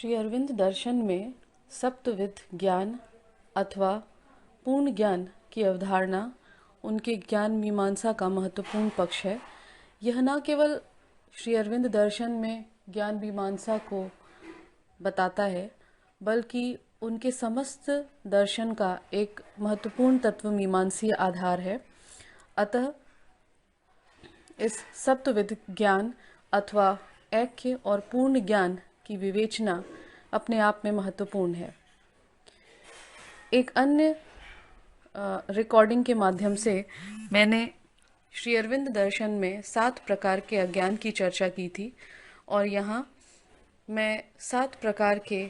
श्री अरविंद दर्शन में सप्तविध ज्ञान अथवा पूर्ण ज्ञान की अवधारणा उनके ज्ञान मीमांसा का महत्वपूर्ण पक्ष है। यह न केवल श्री अरविंद दर्शन में ज्ञान मीमांसा को बताता है, बल्कि उनके समस्त दर्शन का एक महत्वपूर्ण तत्व मीमांसीय आधार है। अतः इस सप्तविध ज्ञान अथवा ऐक्य और पूर्ण ज्ञान की विवेचना अपने आप में महत्वपूर्ण है। एक अन्य रिकॉर्डिंग के माध्यम से मैंने श्री अरविंद दर्शन में 7 प्रकार के अज्ञान की चर्चा की थी और यहाँ मैं 7 प्रकार के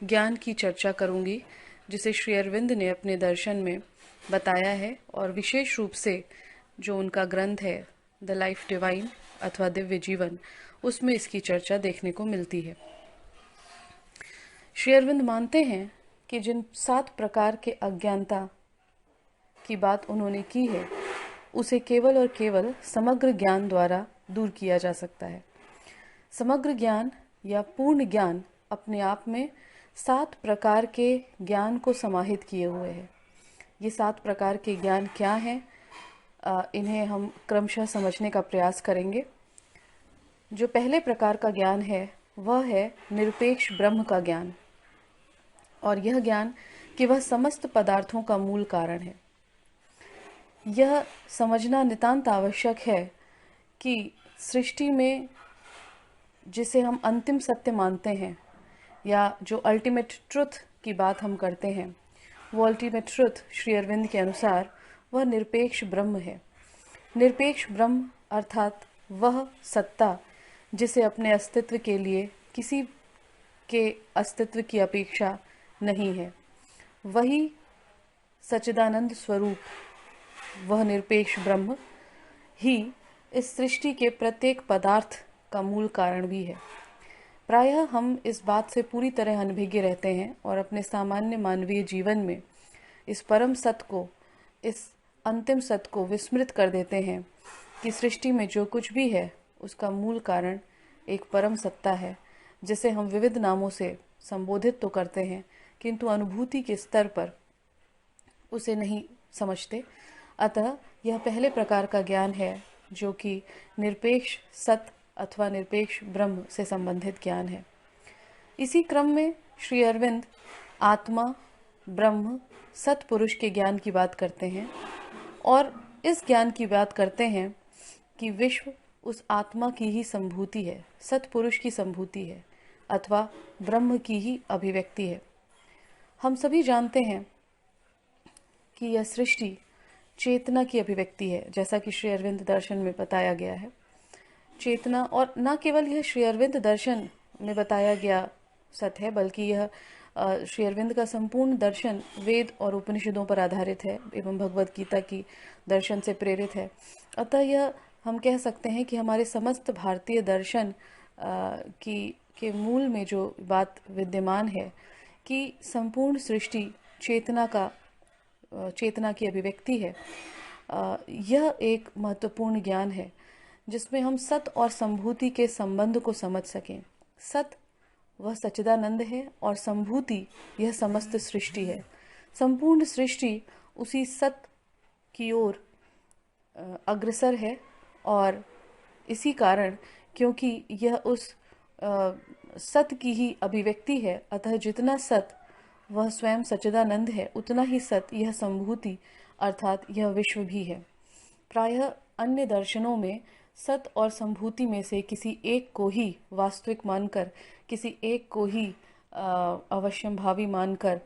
ज्ञान की चर्चा करूँगी जिसे श्री अरविंद ने अपने दर्शन में बताया है, और विशेष रूप से जो उनका ग्रंथ है द लाइफ डिवाइन अथवा दिव्य जीवन, उसमें इसकी चर्चा देखने को मिलती है। श्री अरविंद मानते हैं कि जिन 7 प्रकार के अज्ञानता की बात उन्होंने की है, उसे केवल और केवल समग्र ज्ञान द्वारा दूर किया जा सकता है। समग्र ज्ञान या पूर्ण ज्ञान अपने आप में 7 प्रकार के ज्ञान को समाहित किए हुए है। ये 7 प्रकार के ज्ञान क्या हैं, इन्हें हम क्रमशः समझने का प्रयास करेंगे। जो पहले प्रकार का ज्ञान है वह है निरपेक्ष ब्रह्म का ज्ञान, और यह ज्ञान कि वह समस्त पदार्थों का मूल कारण है। यह समझना नितांत आवश्यक है कि सृष्टि में जिसे हम अंतिम सत्य मानते हैं या जो अल्टीमेट ट्रुथ की बात हम करते हैं, वो अल्टीमेट ट्रुथ श्री अरविंद के अनुसार वह निरपेक्ष ब्रह्म है। निरपेक्ष ब्रह्म अर्थात वह सत्ता जिसे अपने अस्तित्व के लिए किसी के अस्तित्व की अपेक्षा नहीं है, वही सच्चिदानंद स्वरूप, वह निरपेक्ष ब्रह्म ही इस सृष्टि के प्रत्येक पदार्थ का मूल कारण भी है। प्रायः हम इस बात से पूरी तरह अनभिज्ञ रहते हैं और अपने सामान्य मानवीय जीवन में इस परम सत्य को, इस अंतिम सत्य को विस्मृत कर देते हैं कि सृष्टि में जो कुछ भी है उसका मूल कारण एक परम सत्ता है, जिसे हम विविध नामों से संबोधित तो करते हैं किंतु अनुभूति के स्तर पर उसे नहीं समझते। अतः यह पहले प्रकार का ज्ञान है जो कि निरपेक्ष सत्य अथवा निरपेक्ष ब्रह्म से संबंधित ज्ञान है। इसी क्रम में श्री अरविंद आत्मा, ब्रह्म, सत्पुरुष के ज्ञान की बात करते हैं और इस ज्ञान की बात करते हैं कि विश्व उस आत्मा की ही संभूति है, सत्पुरुष की संभूति है अथवा ब्रह्म की ही अभिव्यक्ति है। हम सभी जानते हैं कि यह सृष्टि चेतना की अभिव्यक्ति है, जैसा कि श्री अरविंद दर्शन में बताया गया है। चेतना, और न केवल यह श्री अरविंद दर्शन में बताया गया सत्य है, बल्कि यह श्री अरविंद का संपूर्ण दर्शन वेद और उपनिषदों पर आधारित है एवं भगवद गीता की दर्शन से प्रेरित है। अतः यह हम कह सकते हैं कि हमारे समस्त भारतीय दर्शन के मूल में जो बात विद्यमान है कि संपूर्ण सृष्टि चेतना की अभिव्यक्ति है, यह एक महत्वपूर्ण ज्ञान है जिसमें हम सत और संभूति के संबंध को समझ सकें। सत वह सच्चिदानंद है और संभूति यह समस्त सृष्टि है। संपूर्ण सृष्टि उसी सत की ओर अग्रसर है, और इसी कारण क्योंकि यह उस सत की ही अभिव्यक्ति है, अतः जितना सत वह स्वयं सच्चिदानंद है, उतना ही सत यह संभूति अर्थात यह विश्व भी है। प्रायः अन्य दर्शनों में सत और संभूति में से किसी एक को ही वास्तविक मानकर, किसी एक को ही अवश्यंभावी मानकर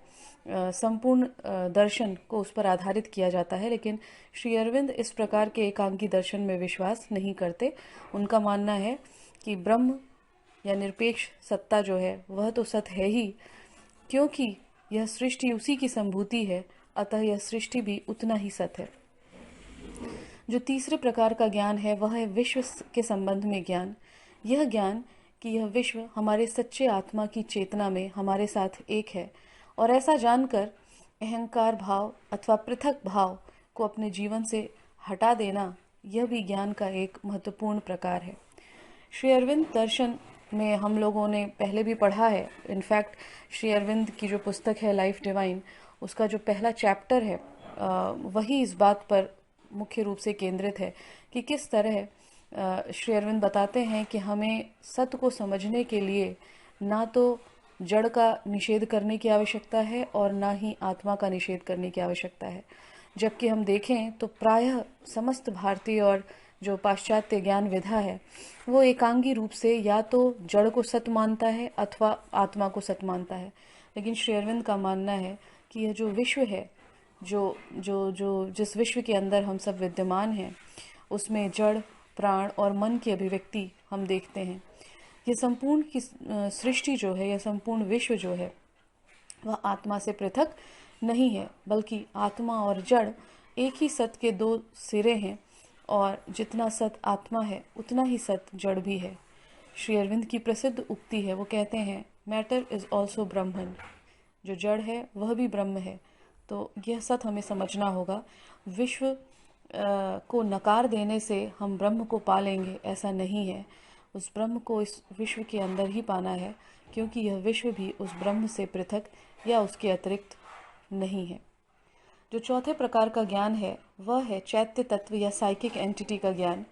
संपूर्ण दर्शन को उस पर आधारित किया जाता है। लेकिन श्री अरविंद इस प्रकार के एकांकी दर्शन में विश्वास नहीं करते। उनका मानना है कि ब्रह्म या निरपेक्ष सत्ता जो है वह तो सत है ही, क्योंकि यह सृष्टि उसी की संभूति है, अतः यह सृष्टि भी उतना ही सत है। जो तीसरे प्रकार का ज्ञान है वह है विश्व के संबंध में ज्ञान। यह ज्ञान कि यह विश्व हमारे सच्चे आत्मा की चेतना में हमारे साथ एक है, और ऐसा जानकर अहंकार भाव अथवा पृथक भाव को अपने जीवन से हटा देना, यह भी ज्ञान का एक महत्वपूर्ण प्रकार है। श्री अरविंद दर्शन में हम लोगों ने पहले भी पढ़ा है। इनफैक्ट श्री अरविंद की जो पुस्तक है लाइफ डिवाइन, उसका जो पहला चैप्टर है वही इस बात पर मुख्य रूप से केंद्रित है कि किस तरह श्री अरविंद बताते हैं कि हमें सत्य को समझने के लिए ना तो जड़ का निषेध करने की आवश्यकता है और ना ही आत्मा का निषेध करने की आवश्यकता है। जबकि हम देखें तो प्रायः समस्त भारतीय और जो पाश्चात्य ज्ञान विधा है वो एकांगी रूप से या तो जड़ को सत्य मानता है अथवा आत्मा को सत्य मानता है। लेकिन श्री अरविंद का मानना है कि यह जो विश्व है, जो जो जो जिस विश्व के अंदर हम सब विद्यमान हैं, उसमें जड़, प्राण और मन की अभिव्यक्ति हम देखते हैं। यह संपूर्ण की सृष्टि जो है, यह संपूर्ण विश्व जो है, वह आत्मा से पृथक नहीं है, बल्कि आत्मा और जड़ एक ही सत्य के दो सिरे हैं और जितना सत्य आत्मा है उतना ही सत्य जड़ भी है। श्री अरविंद की प्रसिद्ध उक्ति है, वो कहते हैं मैटर इज ऑल्सो ब्रह्मन, जो जड़ है वह भी ब्रह्म है। तो यह सत्य हमें समझना होगा। विश्व को नकार देने से हम ब्रह्म को पा लेंगे ऐसा नहीं है। उस ब्रह्म को इस विश्व के अंदर ही पाना है, क्योंकि यह विश्व भी उस ब्रह्म से पृथक या उसके अतिरिक्त नहीं है। जो चौथे प्रकार का ज्ञान है वह है चैत्य तत्व या साइकिक एंटिटी का ज्ञान,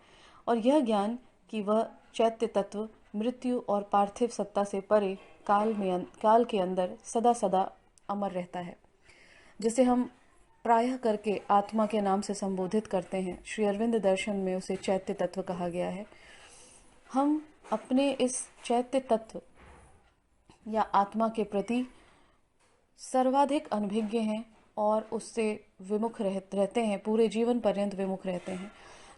और यह ज्ञान कि वह चैत्य तत्व मृत्यु और पार्थिव सत्ता से परे काल के अंदर सदा सदा अमर रहता है, जिसे हम प्रायः करके आत्मा के नाम से संबोधित करते हैं। श्री अरविंद दर्शन में उसे चैत्य तत्व कहा गया है। हम अपने इस चैत्य तत्व या आत्मा के प्रति सर्वाधिक अनभिज्ञ हैं और उससे विमुख रहते हैं, पूरे जीवन पर्यंत विमुख रहते हैं।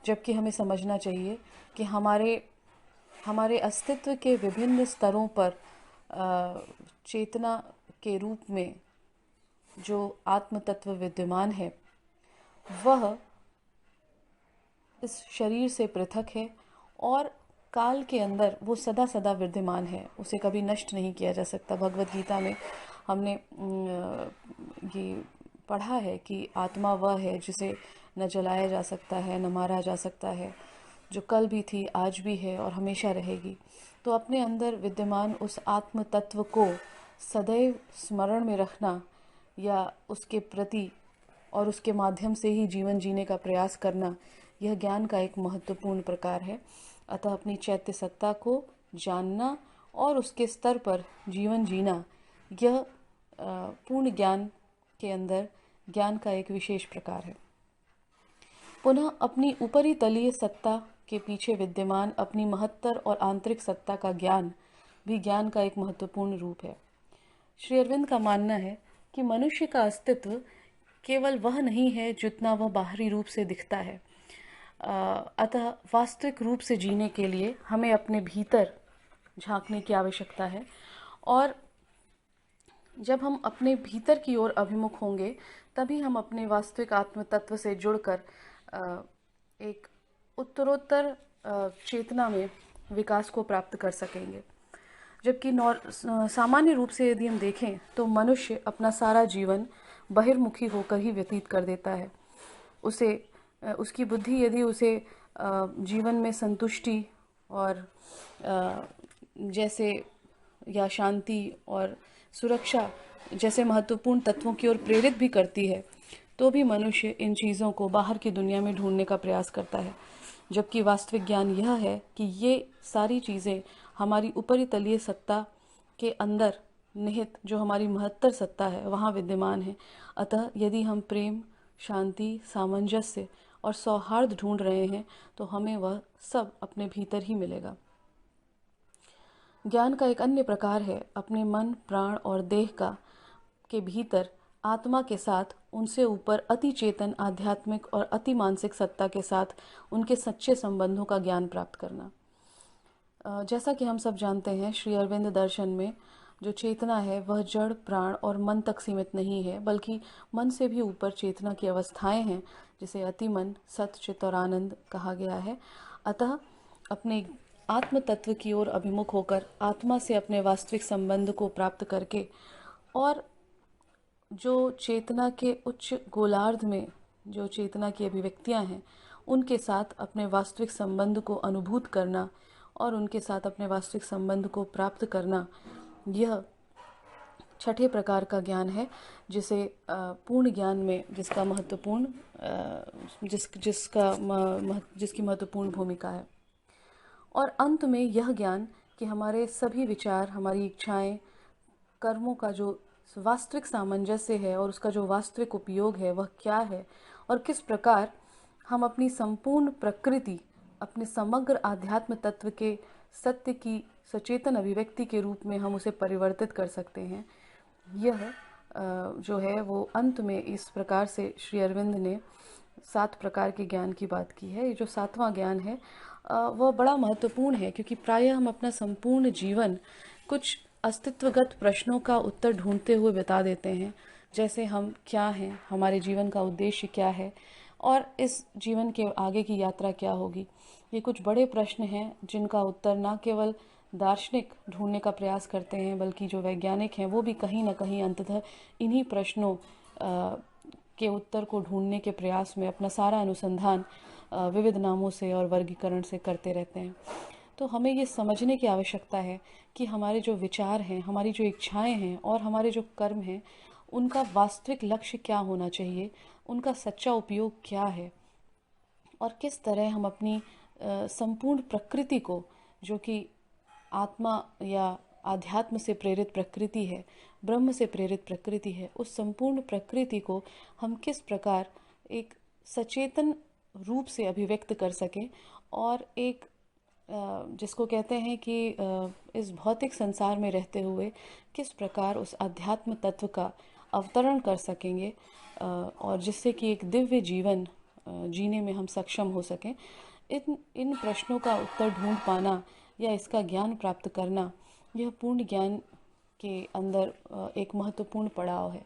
जबकि हमें समझना चाहिए कि हमारे अस्तित्व के विभिन्न स्तरों पर चेतना के रूप में जो आत्म तत्व विद्यमान है वह इस शरीर से पृथक है और काल के अंदर वो सदा सदा विद्यमान है, उसे कभी नष्ट नहीं किया जा सकता। भगवत गीता में हमने ये पढ़ा है कि आत्मा वह है जिसे न जलाया जा सकता है, न मारा जा सकता है, जो कल भी थी, आज भी है और हमेशा रहेगी। तो अपने अंदर विद्यमान उस आत्म तत्व को सदैव स्मरण में रखना या उसके प्रति और उसके माध्यम से ही जीवन जीने का प्रयास करना, यह ज्ञान का एक महत्वपूर्ण प्रकार है। अतः अपनी चैत्य सत्ता को जानना और उसके स्तर पर जीवन जीना, यह पूर्ण ज्ञान के अंदर ज्ञान का एक विशेष प्रकार है। पुनः अपनी ऊपरी तलीय सत्ता के पीछे विद्यमान अपनी महत्तर और आंतरिक सत्ता का ज्ञान भी ज्ञान का एक महत्वपूर्ण रूप है। श्री अरविंद का मानना है कि मनुष्य का अस्तित्व केवल वह नहीं है जितना वह बाहरी रूप से दिखता है। अतः वास्तविक रूप से जीने के लिए हमें अपने भीतर झांकने की आवश्यकता है, और जब हम अपने भीतर की ओर अभिमुख होंगे तभी हम अपने वास्तविक आत्म तत्व से जुड़कर एक उत्तरोत्तर चेतना में विकास को प्राप्त कर सकेंगे। जबकि सामान्य रूप से यदि हम देखें तो मनुष्य अपना सारा जीवन बहिर्मुखी होकर ही व्यतीत कर देता है। उसकी बुद्धि यदि उसे जीवन में संतुष्टि और जैसे या शांति और सुरक्षा जैसे महत्वपूर्ण तत्वों की ओर प्रेरित भी करती है, तो भी मनुष्य इन चीज़ों को बाहर की दुनिया में ढूंढने का प्रयास करता है। जबकि वास्तविक ज्ञान यह है कि ये सारी चीज़ें हमारी ऊपरी तलीय सत्ता के अंदर निहित जो हमारी महत्तर सत्ता है वहाँ विद्यमान है। अतः यदि हम प्रेम, शांति, सामंजस्य और सौहार्द ढूंढ रहे हैं तो हमें वह सब अपने भीतर ही मिलेगा। ज्ञान का एक अन्य प्रकार है अपने मन, प्राण और देह के भीतर आत्मा के साथ उनसे ऊपर अति चेतन, आध्यात्मिक और अति मानसिक सत्ता के साथ उनके सच्चे संबंधों का ज्ञान प्राप्त करना। जैसा कि हम सब जानते हैं, श्री अरविंद दर्शन में जो चेतना है वह जड़, प्राण और मन तक सीमित नहीं है, बल्कि मन से भी ऊपर चेतना की अवस्थाएं हैं, जिसे अति मन, सत, चित और आनंद कहा गया है। अतः अपने आत्म तत्व की ओर अभिमुख होकर आत्मा से अपने वास्तविक संबंध को प्राप्त करके और जो चेतना के उच्च गोलार्ध में जो चेतना की अभिव्यक्तियां हैं उनके साथ अपने वास्तविक संबंध को अनुभूत करना और उनके साथ अपने वास्तविक संबंध को प्राप्त करना, यह छठे प्रकार का ज्ञान है, जिसे पूर्ण ज्ञान में जिसका महत्वपूर्ण जिसकी महत्वपूर्ण भूमिका है। और अंत में यह ज्ञान कि हमारे सभी विचार, हमारी इच्छाएं, कर्मों का जो वास्तविक सामंजस्य है और उसका जो वास्तविक उपयोग है वह क्या है, और किस प्रकार हम अपनी संपूर्ण प्रकृति अपने समग्र आध्यात्म तत्व के सत्य की सचेतन अभिव्यक्ति के रूप में हम उसे परिवर्तित कर सकते हैं। यह जो है वो अंत में इस प्रकार से श्री अरविंद ने 7 प्रकार के ज्ञान की बात की है। ये जो 7वां ज्ञान है वह बड़ा महत्वपूर्ण है, क्योंकि प्रायः हम अपना संपूर्ण जीवन कुछ अस्तित्वगत प्रश्नों का उत्तर ढूंढते हुए बिता देते हैं, जैसे हम क्या हैं, हमारे जीवन का उद्देश्य क्या है और इस जीवन के आगे की यात्रा क्या होगी। ये कुछ बड़े प्रश्न हैं जिनका उत्तर न केवल दार्शनिक ढूंढने का प्रयास करते हैं, बल्कि जो वैज्ञानिक हैं वो भी कहीं ना कहीं अंततः इन्हीं प्रश्नों के उत्तर को ढूंढने के प्रयास में अपना सारा अनुसंधान विविध नामों से और वर्गीकरण से करते रहते हैं। तो हमें ये समझने की आवश्यकता है कि हमारे जो विचार हैं, हमारी जो इच्छाएं हैं और हमारे जो कर्म हैं, उनका वास्तविक लक्ष्य क्या होना चाहिए, उनका सच्चा उपयोग क्या है, और किस तरह हम अपनी संपूर्ण प्रकृति को, जो कि आत्मा या आध्यात्म से प्रेरित प्रकृति है, ब्रह्म से प्रेरित प्रकृति है, उस संपूर्ण प्रकृति को हम किस प्रकार एक सचेतन रूप से अभिव्यक्त कर सकें, और एक जिसको कहते हैं कि इस भौतिक संसार में रहते हुए किस प्रकार उस अध्यात्म तत्व का अवतरण कर सकेंगे, और जिससे कि एक दिव्य जीवन जीने में हम सक्षम हो सकें। इन प्रश्नों का उत्तर ढूंढ पाना या इसका ज्ञान प्राप्त करना, यह पूर्ण ज्ञान के अंदर एक महत्वपूर्ण पड़ाव है।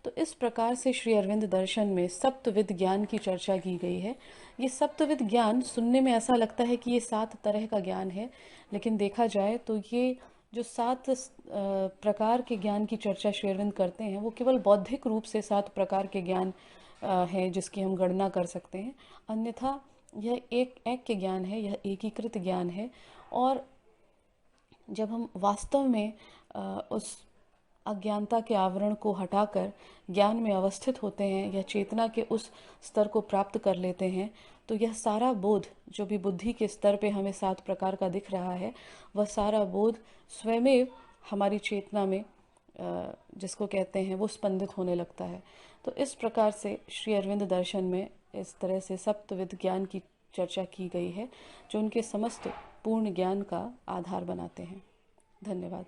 तो इस प्रकार से श्री अरविंद दर्शन में सप्तविध ज्ञान की चर्चा की गई है। ये सप्तविध ज्ञान सुनने में ऐसा लगता है कि ये 7 तरह का ज्ञान है, लेकिन देखा जाए तो ये जो 7 प्रकार के ज्ञान की चर्चा श्री अरविंद करते हैं वो केवल बौद्धिक रूप से 7 प्रकार के ज्ञान हैं जिसकी हम गणना कर सकते हैं। अन्यथा यह एक के ज्ञान है, यह एकीकृत ज्ञान है। और जब हम वास्तव में उस अज्ञानता के आवरण को हटाकर ज्ञान में अवस्थित होते हैं या चेतना के उस स्तर को प्राप्त कर लेते हैं, तो यह सारा बोध जो भी बुद्धि के स्तर पे हमें 7 प्रकार का दिख रहा है, वह सारा बोध स्वयं हमारी चेतना में जिसको कहते हैं वो स्पंदित होने लगता है। तो इस प्रकार से श्री अरविंद दर्शन में इस तरह से सप्तविध ज्ञान की चर्चा की गई है, जो उनके समस्त पूर्ण ज्ञान का आधार बनाते हैं। धन्यवाद।